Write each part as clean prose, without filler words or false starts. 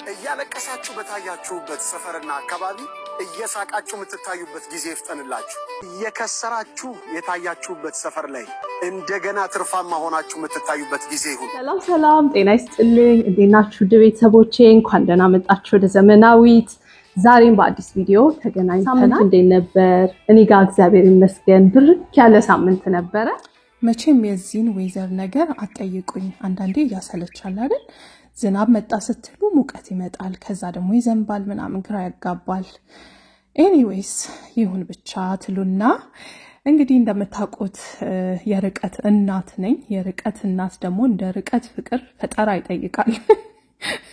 እያለቀሳችሁ በታያችሁበት ሰፈርና አካባቢ እየሳቃችሁ የምትታዩበት ጊዜ ይፍጠንላችሁ። እየከሰራችሁ የታያችሁበት ሰፈር ላይ እንደገና ትርፋማ ሆናችሁ የምትታዩበት ጊዜ ይሁን። ሰላም ሰላም፣ ጤና ይስጥልኝ። እንዴት ናችሁ ቤተሰቦቼ? እንኳን ደህና መጣችሁ ወደ ዘመናዊት። ዛሬም በአዲስ ቪዲዮ ተገናኝተናል። እንዴት ነበር? እኔ ጋር እግዚአብሔር ይመስገን ብርክ ያለ ሳምንት ነበረ። መቼም የዚህን ዌዘር ነገር አጠይቁኝ። አንዳንዴ ያሰለቻል አይደል? ዝናብ መጣ ስትሉ ሙቀት ይመጣል፣ ከዛ ደግሞ ይዘንባል ምናምን ግራ ያጋባል። ኤኒዌይስ ይሁን ብቻ ትሉና እንግዲህ እንደምታውቁት የርቀት እናት ነኝ። የርቀት እናት ደግሞ እንደ ርቀት ፍቅር ፈጠራ ይጠይቃል።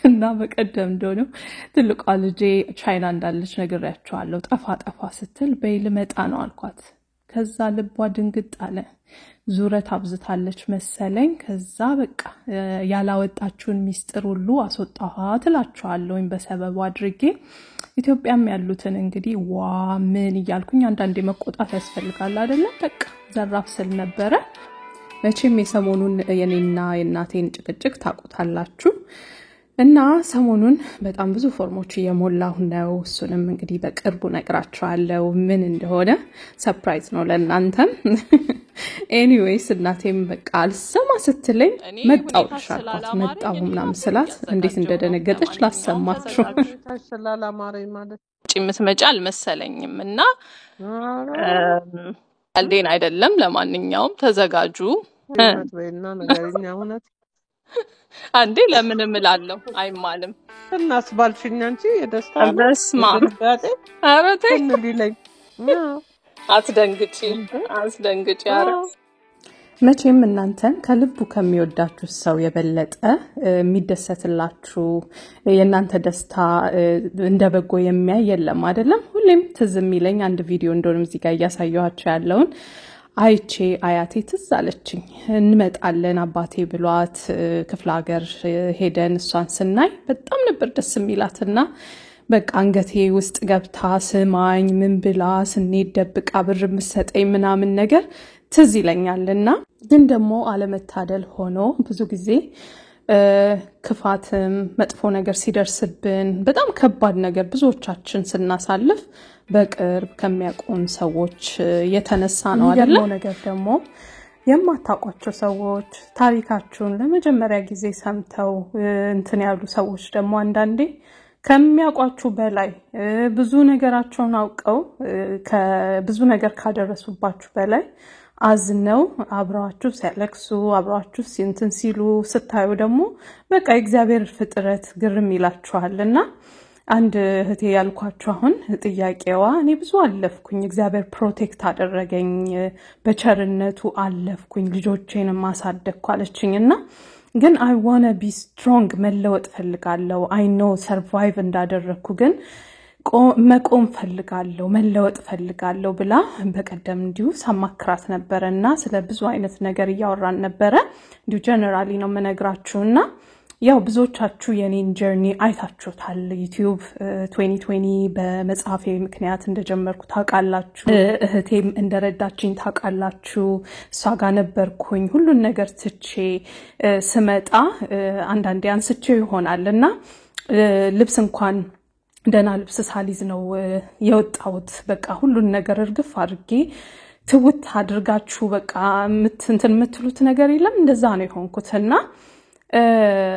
እና በቀደም እንደሆነው ትልቋ ልጄ ቻይና እንዳለች ነግሬያቸዋለሁ። ጠፋ ስትል በይ ልመጣ ነው አልኳት። ከዛ ልቧ ድንግጥ አለ። ዙረት አብዝታለች መሰለኝ። ከዛ በቃ ያላወጣችሁን ሚስጥር ሁሉ አስወጣኋት እላችኋለሁኝ በሰበቡ አድርጌ። ኢትዮጵያም ያሉትን እንግዲህ ዋ ምን እያልኩኝ አንዳንዴ መቆጣት ያስፈልጋል አይደለ? በቃ ዘራፍ ስል ነበረ። መቼም የሰሞኑን የኔና የእናቴን ጭቅጭቅ ታውቁታላችሁ። እና ሰሞኑን በጣም ብዙ ፎርሞች እየሞላሁ ነው። እሱንም እንግዲህ በቅርቡ ነግራችኋለሁ ምን እንደሆነ። ሰርፕራይዝ ነው ለእናንተም። ኤኒዌይስ እናቴም በቃ አልሰማ ስትለኝ መጣው ሻልኳት። መጣው ምናምን ስላት እንዴት እንደደነገጠች ላሰማችሁ። ስላላማረኝ ማለት ጭምትመጪ አልመሰለኝም እና አልዴን አይደለም። ለማንኛውም ተዘጋጁ። ወይና ነገርኛ ሆነት አንዴ ለምን እምላለሁ አይማልም እናስባልሽኝ አንቺ የደስታ በስማ አረቴ እንዲለኝ አትደንግጪ አረ መቼም እናንተን ከልቡ ከሚወዳችሁ ሰው የበለጠ የሚደሰትላችሁ የእናንተ ደስታ እንደበጎ የሚያይ የለም አይደለም? ሁሌም ትዝ የሚለኝ አንድ ቪዲዮ እንደሆነም እዚህ ጋር እያሳየኋችሁ ያለውን አይቼ አያቴ ትዝ አለችኝ። እንመጣለን አባቴ ብሏት ክፍለ ሀገር ሄደን እሷን ስናይ በጣም ነበር ደስ የሚላትና በቃ አንገቴ ውስጥ ገብታ ስማኝ ምን ብላ ስንሄድ ደብቃ ብር ምሰጠኝ ምናምን ነገር ትዝ ይለኛልና ግን ደግሞ አለመታደል ሆኖ ብዙ ጊዜ ክፋትም መጥፎ ነገር ሲደርስብን በጣም ከባድ ነገር ብዙዎቻችን ስናሳልፍ በቅርብ ከሚያቆን ሰዎች የተነሳ ነው አይደል? ነገር ደግሞ የማታውቋቸው ሰዎች ታሪካችሁን ለመጀመሪያ ጊዜ ሰምተው እንትን ያሉ ሰዎች ደግሞ አንዳንዴ ከሚያውቋችሁ በላይ ብዙ ነገራቸውን አውቀው ከብዙ ነገር ካደረሱባችሁ በላይ አዝነው አብራችሁ ሲያለቅሱ አብራችሁ እንትን ሲሉ ስታዩ ደግሞ በቃ እግዚአብሔር ፍጥረት ግርም ይላችኋልና አንድ እህቴ ያልኳችሁ አሁን ጥያቄዋ እኔ ብዙ አለፍኩኝ፣ እግዚአብሔር ፕሮቴክት አደረገኝ፣ በቸርነቱ አለፍኩኝ፣ ልጆቼንም ማሳደግኩ አለችኝና ግን I want to be strong መለወጥ ፈልጋለሁ። I know survive እንዳደረኩ ግን መቆም ፈልጋለሁ፣ መለወጥ ፈልጋለሁ ብላ በቀደም እንዲሁ ሳማክራት ነበርና ስለ ብዙ አይነት ነገር እያወራን ነበረ። እንዲሁ ጀነራሊ ነው መነግራችሁና ያው ብዙዎቻችሁ የኔን ጀርኒ አይታችሁታል። ዩቲዩብ 2020 በመጽሐፌ ምክንያት እንደጀመርኩ ታውቃላችሁ። እህቴም እንደረዳችኝ ታውቃላችሁ። እሷ ጋር ነበርኩኝ። ሁሉን ነገር ትቼ ስመጣ አንዳንዴ አንስቼው ይሆናልና ልብስ እንኳን ደና ልብስ ሳሊዝ ነው የወጣሁት። በቃ ሁሉን ነገር እርግፍ አድርጌ ትውት አድርጋችሁ በቃ እንትን የምትሉት ነገር የለም። እንደዛ ነው የሆንኩትና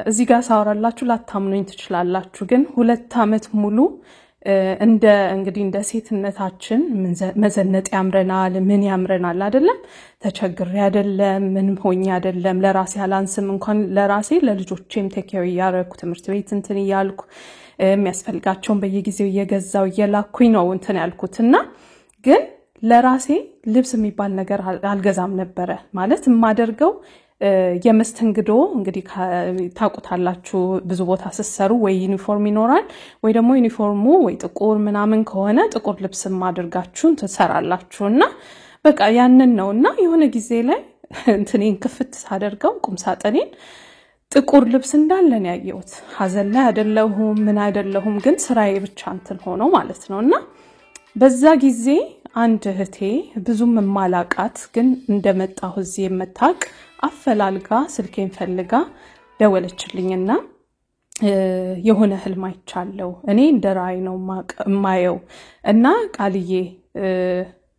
እዚህ ጋር ሳወራላችሁ ላታምኑኝ ትችላላችሁ። ግን 2 አመት ሙሉ እንግዲህ እንደ ሴትነታችን መዘነጥ ያምረናል፣ ምን ያምረናል አይደለም? ተቸግሬ አይደለም ምን ሆኜ አይደለም፣ ለራሴ አላንስም እንኳን ለራሴ ለልጆቼም ቴኬር ያረኩ ትምህርት ቤት እንትን ይያልኩ የሚያስፈልጋቸውን በየጊዜው እየገዛው እየላኩኝ ነው እንትን ያልኩትና ግን ለራሴ ልብስ የሚባል ነገር አልገዛም ነበረ። ማለት የማደርገው የመስተንግዶ እንግዲህ ታውቁታላችሁ ብዙ ቦታ ሲሰሩ ወይ ዩኒፎርም ይኖራል ወይ ደግሞ ዩኒፎርሙ ወይ ጥቁር ምናምን ከሆነ ጥቁር ልብስ ማድርጋችሁን ተሰራላችሁና በቃ ያንን ነውና የሆነ ጊዜ ላይ እንትኔን ክፍት ሳደርገው ቁም ሳጥኔን ጥቁር ልብስ እንዳለን ያየሁት። ሐዘን ላይ አይደለሁም ምን አይደለሁም፣ ግን ስራዬ ብቻ እንትን ሆኖ ማለት ነውና በዛ ጊዜ አንድ እህቴ ብዙም ማላቃት ግን እንደመጣሁ እዚህ የምታቅ አፈላልጋ ስልኬን ፈልጋ ደወለችልኝና የሆነ ህልም አይቻለሁ እኔ እንደራይ ነው ማየው እና ቃልዬ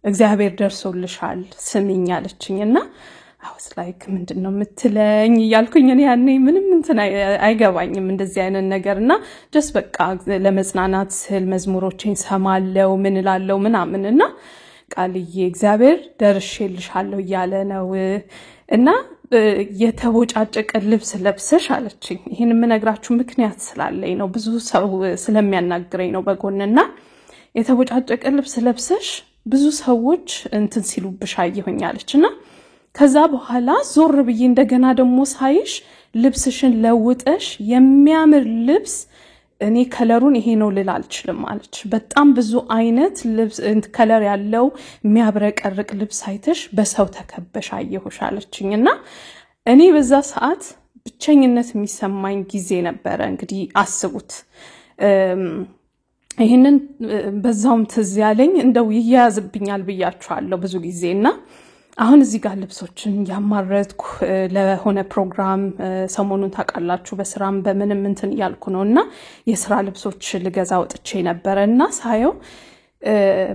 እግዚአብሔር ደርሶልሻል ስሚኝ አለችኝና I was like ምንድነው ምትለኝ ይያልኩኝ እኔ ያኔ ምንም እንትን አይገባኝም እንደዚህ አይነት ነገርና just በቃ ለመጽናናት ስል መዝሙሮችን ሰማለው ምን እላለው ምናምንና ቃልዬ እግዚአብሔር ደርሼልሻለሁ ያለ ነው እና የተቦጫጨቀ ልብስ ለብሰሽ አለችኝ ይሄን ምነግራችሁ ምክንያት ስላለኝ ነው ብዙ ሰው ስለሚያናግረኝ ነው በጎንና የተቦጫጨቀ ልብስ ለብሰሽ ብዙ ሰዎች እንትን ሲሉብሽ አየሁኝ አለችና ከዛ በኋላ ዞር ብዬ እንደገና ደሞ ሳይሽ ልብስሽን ለውጠሽ የሚያምር ልብስ እኔ ከለሩን ይሄ ነው ልል አልችልም አለች በጣም ብዙ አይነት ልብስ ከለር ያለው የሚያብረቀርቅ ልብስ አይተሽ በሰው ተከበሽ አየሁሽ አለችኝና እኔ በዛ ሰዓት ብቸኝነት የሚሰማኝ ጊዜ ነበር እንግዲህ አስቡት ይሄንን በዛውም ትዝ ያለኝ እንደው ይያዝብኛል ብያችኋለሁ ብዙ ጊዜና አሁን እዚህ ጋር ልብሶችን ያማረጥኩ ለሆነ ፕሮግራም ሰሞኑን ታቃላችሁ በስራም በምንም እንትን ያልኩ ነውና የስራ ልብሶች ልገዛ ወጥቼ ነበርና ሳየው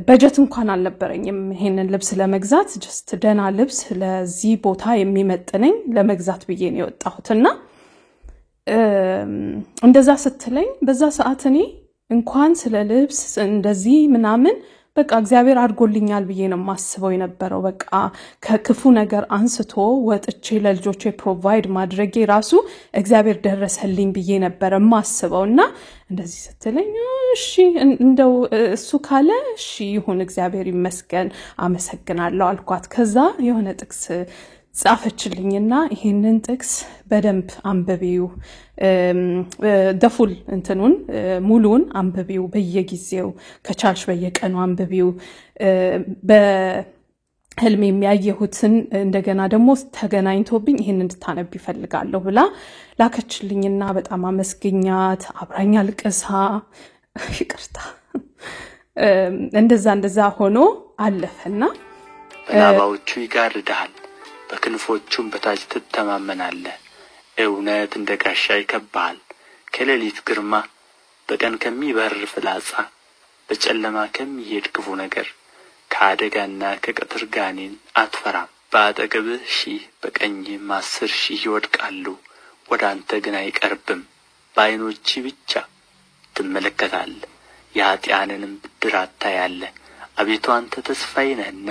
በጀት እንኳን አልነበረኝም ይሄንን ልብስ ለመግዛት just ደና ልብስ ለዚህ ቦታ የሚመጥነኝ ለመግዛት ብዬ ነው የወጣሁትና እንደዛ ስትለኝ በዛ ሰዓት እኔ እንኳን ስለ ልብስ እንደዚህ ምናምን በቃ እግዚአብሔር አድርጎልኛል ብዬ ነው ማስበው የነበረው በቃ ከክፉ ነገር አንስቶ ወጥቼ ለልጆቼ ፕሮቫይድ ማድረጌ ራሱ እግዚአብሔር ደረሰልኝ ብዬ ነበር ማስበውና እንደዚህ ስትለኝ እሺ እንደው እሱ ካለ እሺ ይሁን እግዚአብሔር ይመስገን አመሰግናለሁ አልኳት ከዛ የሆነ ጥቅስ ጻፈችልኝና ይሄንን ጥቅስ በደንብ አንብቢው ደፉል እንትኑን ሙሉን አንብቢው በየጊዜው ከቻልሽ በየቀኑ አንብቢው በህልም የሚያየሁትን እንደገና ደሞ ተገናኝቶብኝ ይሄንን እንድታነብ ይፈልጋለሁ ብላ ላከችልኝና በጣም አመስግኛት አብራኛ ልቀሳ ይቅርታ እንደዛ ሆኖ አለፈና በላባዎቹ ይጋርዳል በክንፎቹም በታች ተተማመናለህ እውነት እንደ ጋሻ ይከባል ከሌሊት ግርማ በቀን ከሚበር ፍላጻ በጨለማ ከሚሄድ ክፉ ነገር ከአደጋና ከቀትር ጋኔን አትፈራም በአጠገብህ 1000 በቀኝህም 10,000 ይወድቃሉ ወደ አንተ ግን አይቀርብም በዓይኖች ብቻ ትመለከታለህ የኃጢአንንም ብድራት ታያለህ አቤቱ አንተ ተስፋዬ ነህና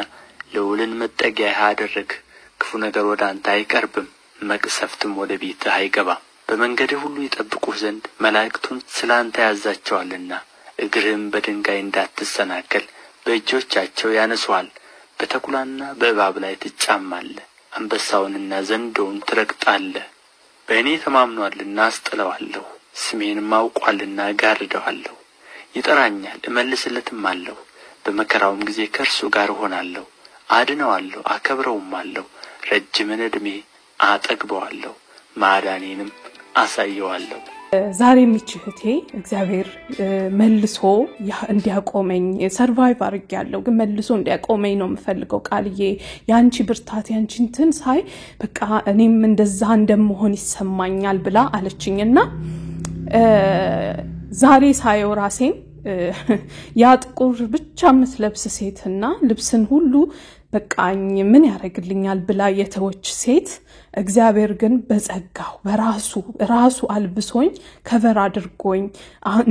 ልዑልን መጠጊያህ አደረግህ ክፉ ነገር ወደ አንተ አይቀርብም መቅሰፍትም ወደ ቤትህ አይገባም በመንገድህ ሁሉ ይጠብቁህ ዘንድ መላእክቱን ስላንተ ያዛቸዋልና እግርህም በድንጋይ እንዳትሰናከል በእጆቻቸው ያነሱሃል በተኩላና በእባብ ላይ ትጫማለህ አንበሳውንና ዘንዶውን ትረግጣለህ በእኔ ተማምኗልና አስጥለዋለሁ ስሜንም አውቋልና ጋርደዋለሁ ይጠራኛል እመልስለትም አለሁ በመከራውም ጊዜ ከእርሱ ጋር እሆናለሁ አድነዋለሁ አከብረውማለሁ ረጅምን ዕድሜ አጠግበዋለሁ ማዳኔንም አሳየዋለሁ ዛሬ ምችህቴ እግዚአብሔር መልሶ እንዲያቆመኝ ሰርቫይቭ አርጋለሁ ግን መልሶ እንዲያቆመኝ ነው የምፈልገው ቃልዬ ያንቺ ብርታት ያንቺ እንትን ሳይ በቃ እኔም እንደዛ እንደምሆን ይሰማኛል ብላ አለችኝና ዛሬ ሳየው ራሴን ያ ጥቁር ብቻ መስለብስ ሴትና ልብስን ሁሉ በቃኝ ምን ያረግልኛል ብላ የተወች ሴት እግዚአብሔር ግን በጸጋው በራሱ አልብሶኝ ከቨር አድርጎኝ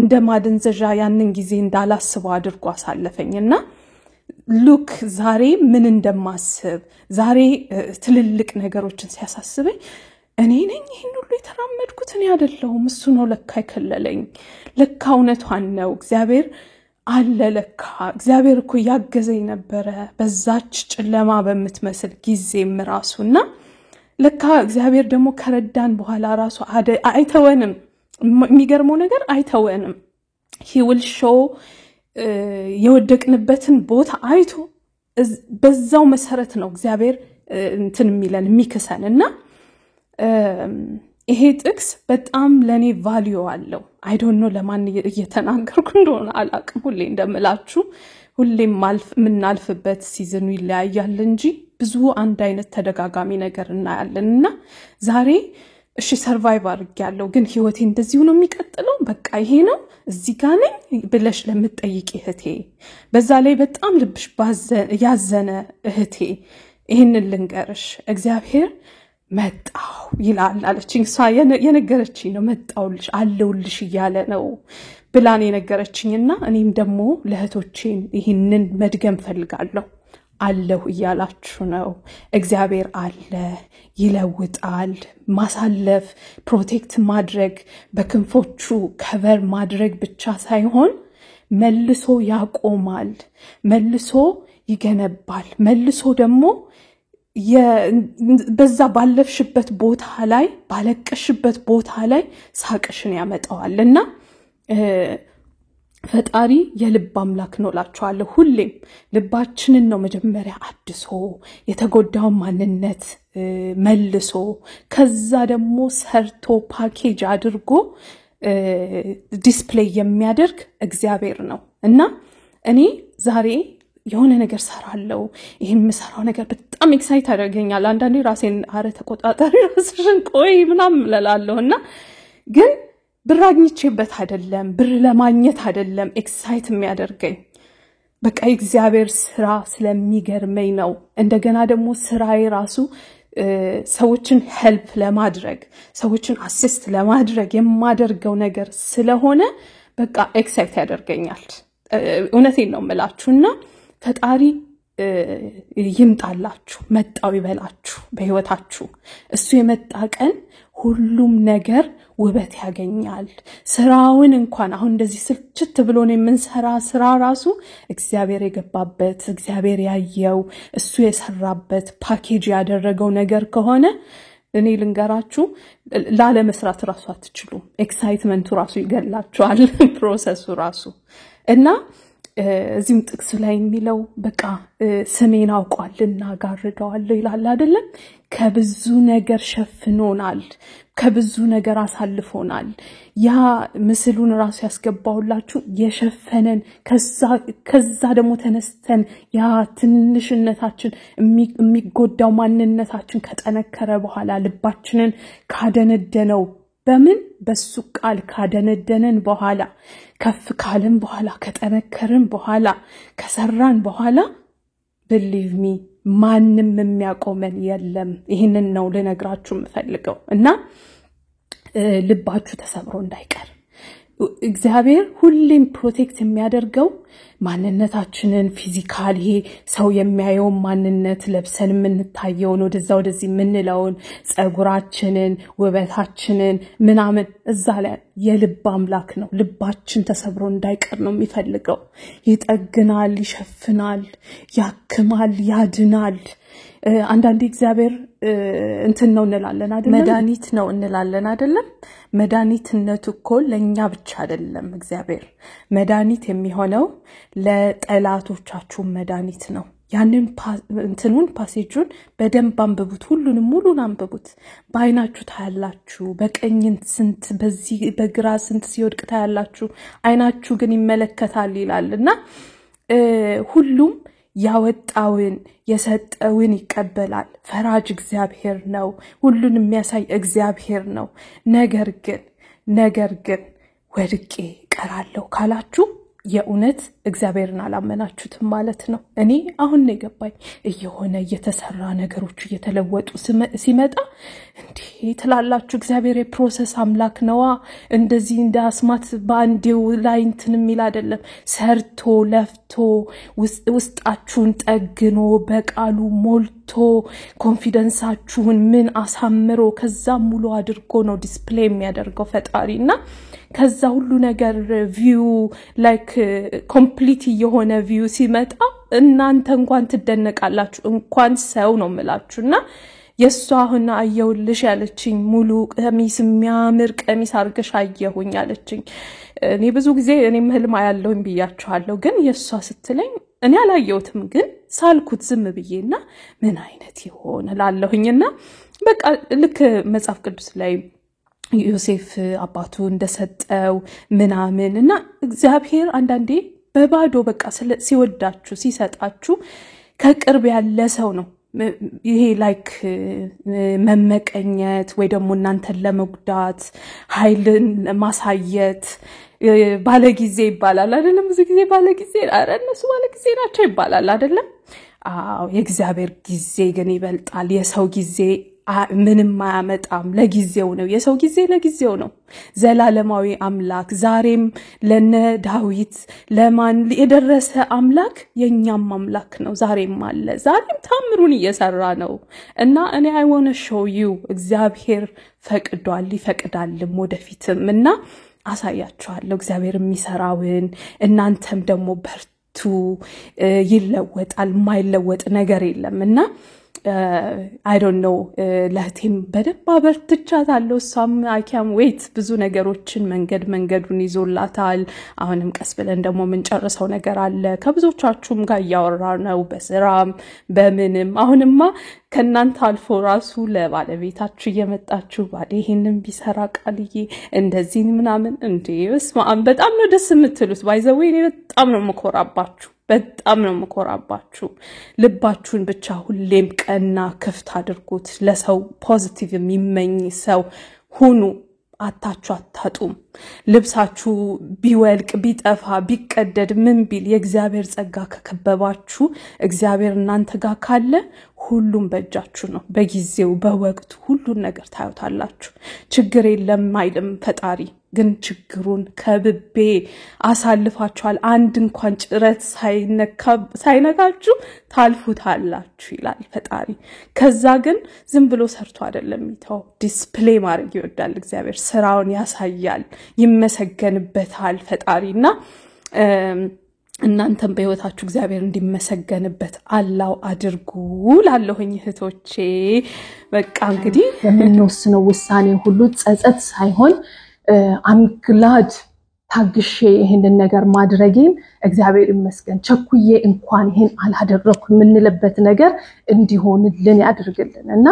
እንደማደንዘዣ ያንን ጊዜ እንዳላስበው አድርጎ አሳለፈኝና ሉክ ዛሬ ምን እንደማስብ ዛሬ ትልልቅ ነገሮችን ሲያሳስበኝ እኔ ነኝ ይሄን ሁሉ የተራመድኩት እኔ አይደለሁም እሱ ነው ለካ ይከለለኝ ለካ እውነቷን ነው እግዚአብሔር አለ ለካ እግዚአብሔር እኮ ያገዘኝ ነበር በዛች ጨለማ በመትመስል ጊዜም ራሱና ለካ እግዚአብሔር ደግሞ ከረዳን በኋላ ራሱ አይተወንም የሚገርመው ነገር አይተወንም he will show የወደቅንበትን ቦታ አይቶ በዛው መሰረት ነው እግዚአብሔር እንትን የሚለን የሚከሰንና ይሄ ጥቅስ በጣም ለኔ ቫልዩ አለው አይ ዶንት ኖ ለማን እየተናገርኩ እንደሆነ አላቅም ሁሌ እንደምላችሁ ሁሌም ምናልፍበት ሲዝኑ ይለያያል እንጂ ብዙ አንድ አይነት ተደጋጋሚ ነገር እናያለንና ዛሬ እሺ ሰርቫይቭ አድርጌያለሁ ግን ህይወቴ እንደዚህ ሆኖ የሚቀጥለው በቃ ይሄ ነው እዚህ ጋር ነኝ ብለሽ ለምትጠይቂ እህቴ በዛ ላይ በጣም ልብሽ ያዘነ እህቴ ይሄንን ልንገርሽ እግዚአብሔር መጣው ይላል አለችኝ እሷ የነገረችኝ ነው መጣውልሽ አለውልሽ እያለ ነው ብላን የነገረችኝና እኔም ደግሞ ለእህቶቼን ይሄንን መድገም ፈልጋለሁ አለሁ እያላችሁ ነው እግዚአብሔር አለ ይለውጣል ማሳለፍ ፕሮቴክት ማድረግ በክንፎቹ ከቨር ማድረግ ብቻ ሳይሆን መልሶ ያቆማል መልሶ ይገነባል መልሶ ደግሞ በዛ ባለፍሽበት ቦታ ላይ ባለቀሽበት ቦታ ላይ ሳቅሽን ያመጣዋልና ፈጣሪ የልብ አምላክ ነው ላችኋለሁ ሁሌም ልባችንን ነው መጀመሪያ አድሶ የተጎዳው ማንነት መልሶ ከዛ ደግሞ ሰርቶ ፓኬጅ አድርጎ ዲስፕሌይ የሚያደርግ እግዚአብሔር ነው እና እኔ ዛሬ የሆነ ነገር ሰራለው ይሄን መስራው ነገር በጣም ኤክሳይት አደረገኛል አንዳንዴ ራሴን አረ ተቆጣጣሪ ራስሽን ቆይ ምናምን እላለሁና ግን ብራግኝቼበት አይደለም ብር ለማግኘት አይደለም ኤክሳይት የሚያደርገኝ በቃ እግዚአብሔር ስራ ስለሚገርመኝ ነው እንደገና ደግሞ ስራዬ ራሱ ሰዎችን ሄልፕ ለማድረግ ሰዎችን አሲስት ለማድረግ የማደርገው ነገር ስለሆነ በቃ ኤክሳይት ያደርገኛል እውነቴን ነው የምላችሁና ፈጣሪ ይምጣላችሁ መጣው ይበላችሁ በህይወታችሁ እሱ የመጣ ቀን ሁሉም ነገር ውበት ያገኛል ስራውን እንኳን አሁን እንደዚህ ስልችት ብሎን የምንሰራ ስራ ራሱ እግዚአብሔር የገባበት እግዚአብሔር ያየው እሱ የሰራበት ፓኬጅ ያደረገው ነገር ከሆነ እኔ ልንገራችሁ ላለ መስራት ራሱ አትችሉም ኤክሳይትመንቱ ራሱ ይገላችኋል ፕሮሰሱ ራሱ እና እዚህም ጥቅስ ላይ የሚለው በቃ ስሜን አውቋልና ጋርደዋለሁ ይላል አይደለም ከብዙ ነገር ሸፍኖናል ከብዙ ነገር አሳልፎናል ያ ምስሉን ራሱ ያስገባውላችሁ የሸፈነን ከዛ ደግሞ ተነስተን ያ ትንሽነታችን የሚጎዳው ማንነታችን ከጠነከረ በኋላ ልባችንን ካደነደነው በምን በሱ ቃል ካደነደነን በኋላ ከፍ ካልን በኋላ ከጠነከርን በኋላ ከሰራን በኋላ believe me ማንንም የሚያቆመን የለም ይሄንን ነው ለነግራችሁ የምፈልገው እና ልባችሁ ተሰብሮ እንዳይቀር እግዚአብሔር ሁሌም ፕሮቴክት የሚያደርገው ማንነታችንን ፊዚካሊ ሰው የሚያየው ማንነት ለብሰን የምንታየውን ወደዚህ የምንለውን ጸጉራችንን ውበታችንን ምናምን እዛ ላይ የልብ አምላክ ነው ልባችን ተሰብሮ እንዳይቀር ነው የሚፈልገው ይጠግናል ይሸፍናል ያክማል ያድናል አንዳንዴ እግዚአብሔር እንትን ነው እንላለን አይደለም መድኃኒት ነው እንላለን አይደለም መድኃኒትነቱ እኮ ለኛ ብቻ አይደለም እግዚአብሔር መድኃኒት የሚሆነው ለጠላቶቻችሁ መድኃኒት ነው ያንን እንትኑን ፓሴጁን በደንብ አንብቡት ሁሉንም ሙሉን አንብቡት ባይናችሁ ታያላችሁ በቀኝ ስንት በዚህ በግራ ስንት ሲወድቅ ታያላችሁ አይናችሁ ግን ይመለከታል ይላልና ሁሉም ያወጣውን የሰጠውን ይቀበላል ፈራጅ እግዚአብሔር ነው ሁሉን የሚያሳይ እግዚአብሔር ነው ነገር ግን ወድቄ ቀራለሁ ካላችሁ የኡነት እግዚአብሔርን አላመናችሁትም ማለት ነው እኔ አሁን ነው ገባኝ እየሆነ እየተሰራ ነገሮች እየተለወጡ ሲመጣ እንዴ ተላላችሁ እግዚአብሔር የፕሮሰስ አምላክ ነዋ እንደዚህ እንዳስማት ባንዴው ላይ እንትን የሚል አይደለም ሰርቶ ለፍቶ ውስጣችሁን ጠግኖ በቃሉ ሞልቶ ኮንፊደንሳችሁን ምን አሳምሮ ከዛ ሙሉ አድርጎ ነው ዲስፕሌይ የሚያደርገው ፈጣሪና ከዛ ሁሉ ነገር ቪው ላይክ ኮምፕሊት የሆነ ቪው ሲመጣ እናንተ እንኳን ትደነቃላችሁ እንኳን ሰው ነው መላችሁና የሷሁና አየውልሽ ያለችኝ ሙሉ ቀሚስ የሚያምር ቀሚስ አርገሽ አየሁኝ ያለችኝ እኔ ብዙ ጊዜ እኔም ህልም ያለውኝ ብያችኋለሁ ግን የሷ ስትለኝ እኔ አላየውትም ግን ሳልኩት ዝም ብዬና ምን አይነት ይሆን ላለሁኝና በቃ ልክ መጽሐፍ ቅዱስ ላይ ዮሴፍ አባቱ እንደሰጠው ምናምንና እግዚአብሔር አንዳንዴ በባዶ በቃ ሲወዳችሁ ሲሰጣችሁ ከቅርብ ያለ ሰው ነው ይሄ ላይክ መመቀኘት ወይ ደግሞ እናንተን ለመጉዳት ኃይልን ማሳየት ባለጊዜ ይባላል አይደለም ብዙ ጊዜ ባለጊዜ አረ እነሱ ባለጊዜ ናቸው ይባላል አይደለም አዎ የእግዚአብሔር ጊዜ ግን ይበልጣል የሰው ጊዜ ምንም ማያመጣም ለጊዜው ነው የሰው ጊዜ ለጊዜው ነው ዘላለማዊ አምላክ ዛሬም ለነ ዳዊት ለማን የደረሰ አምላክ የኛም አምላክ ነው ዛሬም አለ ዛሬም ታምሩን እየሰራ ነው እና እኔ I want to show you እግዚአብሔር ፈቅዷል ይፈቅዳልም ወደፊትም እና አሳያችኋለሁ እግዚአብሔር የሚሰራውን እናንተም ደግሞ በርቱ ይለወጣል ማይለወጥ ነገር የለምና I don't know ለህቴም በደንብ አበርትቻታለሁ እሷም I can't wait ብዙ ነገሮችን መንገዱን ይዞላታል አሁንም ቀስ ብለን ደግሞ ምን ጨርሰው ነገር አለ ከብዙዎቻችሁም ጋር ያወራነው በስራም በምንም አሁንማ ከናንተ አልፎ ራሱ ለባለቤታችሁ እየመጣችሁ ባለ ይሄንን ቢሰራ ቃልዬ እንደዚህ ምናምን እንዴ በስማም በጣም ነው ደስ የምትሉት ባይዘው እኔ በጣም ነው መኮራባችሁ ልባችሁን ብቻ ሁሌም ቀና ክፍት አድርጉት ለሰው ፖዚቲቭ የሚመኝ ሰው ሁኑ አታጣጡም ልብሳችሁ ቢወልቅ ቢጠፋ ቢቀደድ ምን ቢል የእግዚአብሔር ጸጋ ከከበባችሁ እግዚአብሔር እናንተ ጋር ካለ ሁሉም በእጃችሁ ነው በጊዜው በወቅቱ ሁሉን ነገር ታዩታላችሁ ችግር የለም አይልም ፈጣሪ ግን ችግሩን ከብቤ አሳልፋችኋል አንድ እንኳን ጭረት ሳይነካችሁ ታልፉታላችሁ ይላል ፈጣሪ ከዛ ግን ዝም ብሎ ሰርቶ አይደለም ይተው ዲስፕሌይ ማድረግ ይወዳል እግዚአብሔር ስራውን ያሳያል ይመሰገንበታል ፈጣሪና እናንተም በህይወታችሁ እግዚአብሔር እንዲመሰገንበት አላው አድርጉ ላለሁኝ እህቶቼ በቃ እንግዲህ የምንወስነው ውሳኔ ሁሉ ጸጸት ሳይሆን I'm glad ታግሼ ይሄንን ነገር ማድረጌን እግዚአብሔር ይመስገን ቸኩዬ እንኳን ይሄን አላደረኩም ምንለበት ነገር እንዲሆንልን ያድርግልንና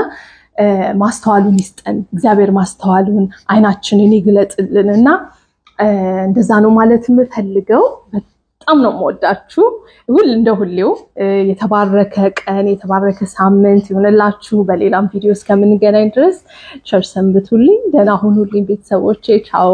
ማስተዋሉን ይስጠን እግዚአብሔር ማስተዋሉን አይናችንን ይግለጥልንና እንደዛ ነው ማለት የምፈልገው በጣም ነው የምወዳችሁ እንደሁሌው የተባረከ ቀን የተባረከ ሳምንት ይሁንላችሁ በሌላም ቪዲዮ እስከምንገናኝ ድረስ ቸር ሰንብቱልኝ ደህና ሁኑልኝ ቤተሰቦቼ ቻው